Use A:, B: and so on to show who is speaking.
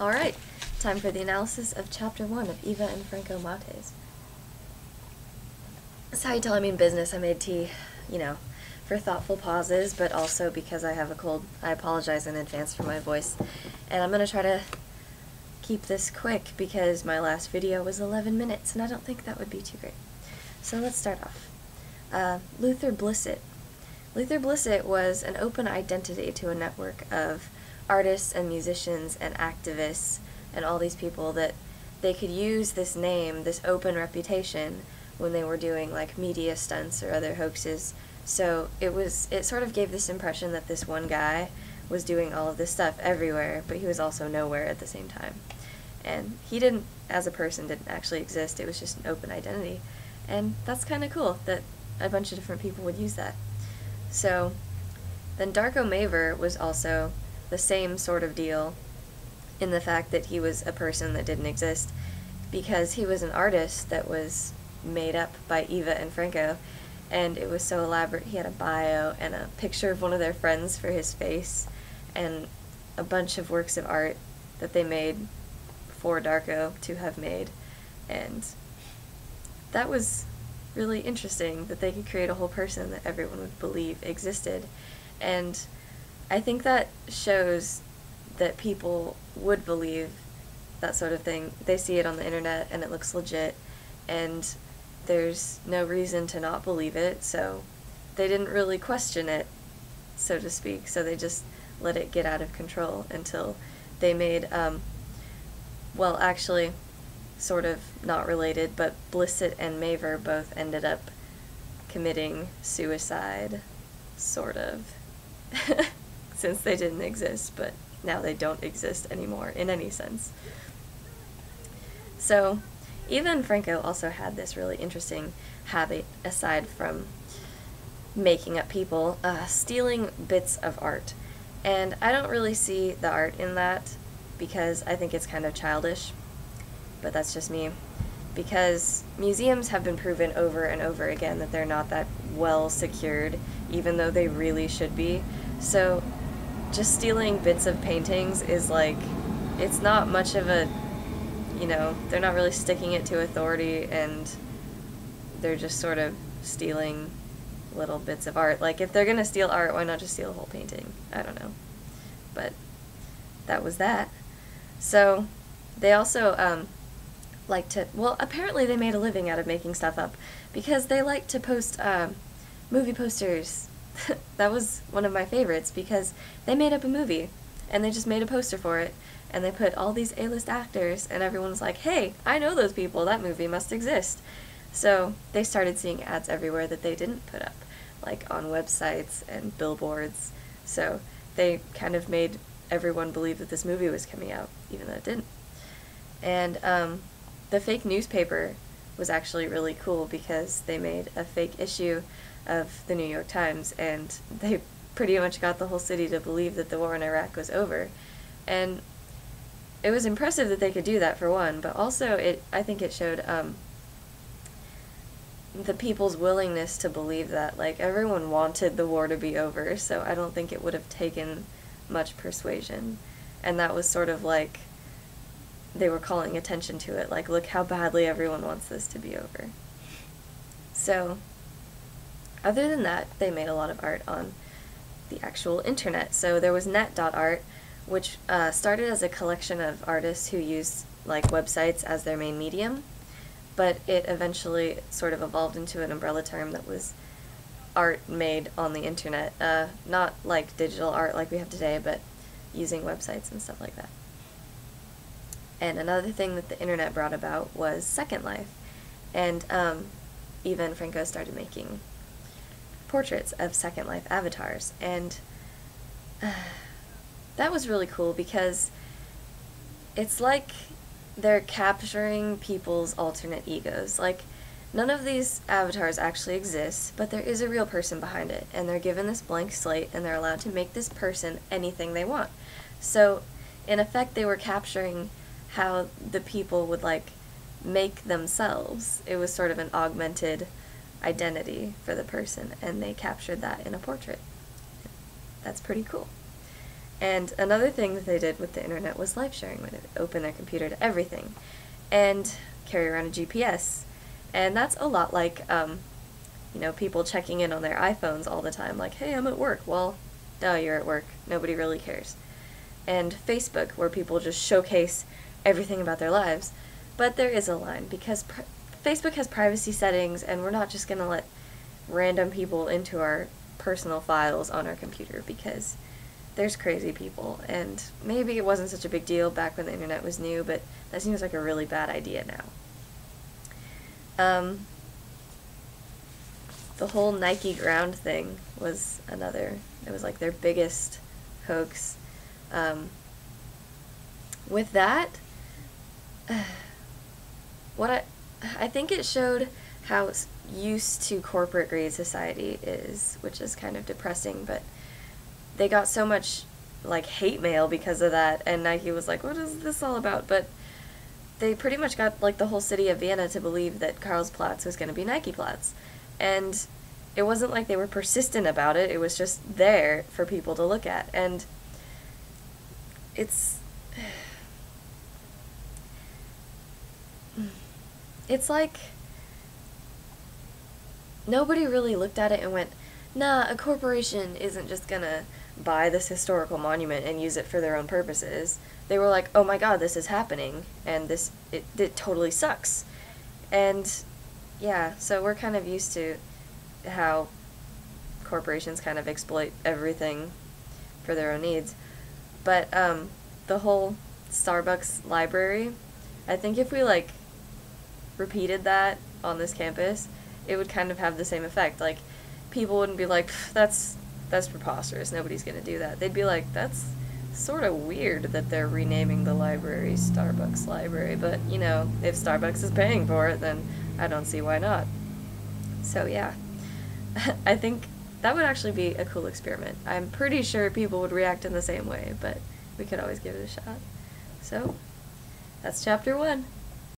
A: Alright, time for the analysis of Chapter 1 of Eva and Franco Mates. That's how you tell I mean business. I made tea, for thoughtful pauses, but also because I have a cold. I apologize in advance for my voice. And I'm going to try to keep this quick because my last video was 11 minutes, and I don't think that would be too great. So let's start off. Luther Blissett. Luther Blissett was an open identity to a network of artists and musicians and activists and all these people that they could use this name, this open reputation, when they were doing like media stunts or other hoaxes. So it sort of gave this impression that this one guy was doing all of this stuff everywhere, but he was also nowhere at the same time. And he didn't, as a person, didn't actually exist. It was just an open identity. And that's kind of cool that a bunch of different people would use that. So then Darko Maver was also the same sort of deal in the fact that he was a person that didn't exist because he was an artist that was made up by Eva and Franco, and it was so elaborate. He had a bio and a picture of one of their friends for his face and a bunch of works of art that they made for Darko to have made, and that was really interesting that they could create a whole person that everyone would believe existed. And I think that shows that people would believe that sort of thing. They see it on the internet and it looks legit, and there's no reason to not believe it, so they didn't really question it, so to speak, so they just let it get out of control until they made, well, actually, sort of not related, but Blissett and Maver both ended up committing suicide, sort of, since they didn't exist, but now they don't exist anymore in any sense. So Eva and Franco also had this really interesting habit, aside from making up people, stealing bits of art. And I don't really see the art in that because I think it's kind of childish, but that's just me. Because museums have been proven over and over again that they're not that well secured, even though they really should be. So just stealing bits of paintings is like, it's not much of a, they're not really sticking it to authority, and they're just sort of stealing little bits of art. Like, if they're gonna steal art, why not just steal a whole painting? I don't know. But that was that. So they also like to, well, apparently they made a living out of making stuff up because they like to post movie posters. That was one of my favorites because they made up a movie and they just made a poster for it, and they put all these A-list actors, and everyone's like, hey, I know those people, that movie must exist. So they started seeing ads everywhere that they didn't put up, like on websites and billboards. So they kind of made everyone believe that this movie was coming out, even though it didn't. And the fake newspaper was actually really cool because they made a fake issue of the New York Times, and they pretty much got the whole city to believe that the war in Iraq was over. And it was impressive that they could do that, for one, but also I think it showed the people's willingness to believe that. Like, everyone wanted the war to be over, so I don't think it would have taken much persuasion. And that was sort of like they were calling attention to it, like, look how badly everyone wants this to be over. So other than that, they made a lot of art on the actual internet. So there was net.art, which started as a collection of artists who used like websites as their main medium, but it eventually sort of evolved into an umbrella term that was art made on the internet, not like digital art like we have today, but using websites and stuff like that. And another thing that the internet brought about was Second Life, and Eva and Franco started making portraits of Second Life avatars, and that was really cool because it's like they're capturing people's alternate egos. Like, none of these avatars actually exist, but there is a real person behind it, and they're given this blank slate, and they're allowed to make this person anything they want. So, in effect, they were capturing how the people would, like, make themselves. It was sort of an augmented identity for the person, and they captured that in a portrait. That's pretty cool. And another thing that they did with the internet was live sharing, when they would open their computer to everything and carry around a GPS. And that's a lot like, you know, people checking in on their iPhones all the time, like, hey, I'm at work. Well, no, you're at work. Nobody really cares. And Facebook, where people just showcase everything about their lives. But there is a line, because Facebook has privacy settings, and we're not just going to let random people into our personal files on our computer, because there's crazy people, and maybe it wasn't such a big deal back when the internet was new, but that seems like a really bad idea now. The whole Nike ground thing was another, it was like their biggest hoax. With that, I think it showed how used to corporate greed society is, which is kind of depressing, but they got so much like hate mail because of that, and Nike was like, what is this all about? But they pretty much got like the whole city of Vienna to believe that Karlsplatz was going to be Nike-Platz. And it wasn't like they were persistent about it, it was just there for people to look at. And it's like nobody really looked at it and went, nah, a corporation isn't just gonna buy this historical monument and use it for their own purposes. They were like, oh my god, this is happening, and it totally sucks. And yeah, so we're kind of used to how corporations kind of exploit everything for their own needs. But the whole Starbucks library, I think if we like repeated that on this campus, it would kind of have the same effect. Like, people wouldn't be like, that's preposterous, nobody's gonna do that. They'd be like, that's sort of weird that they're renaming the library Starbucks Library, but, you know, if Starbucks is paying for it, then I don't see why not. So yeah, I think that would actually be a cool experiment. I'm pretty sure people would react in the same way, but we could always give it a shot. So, that's chapter 1.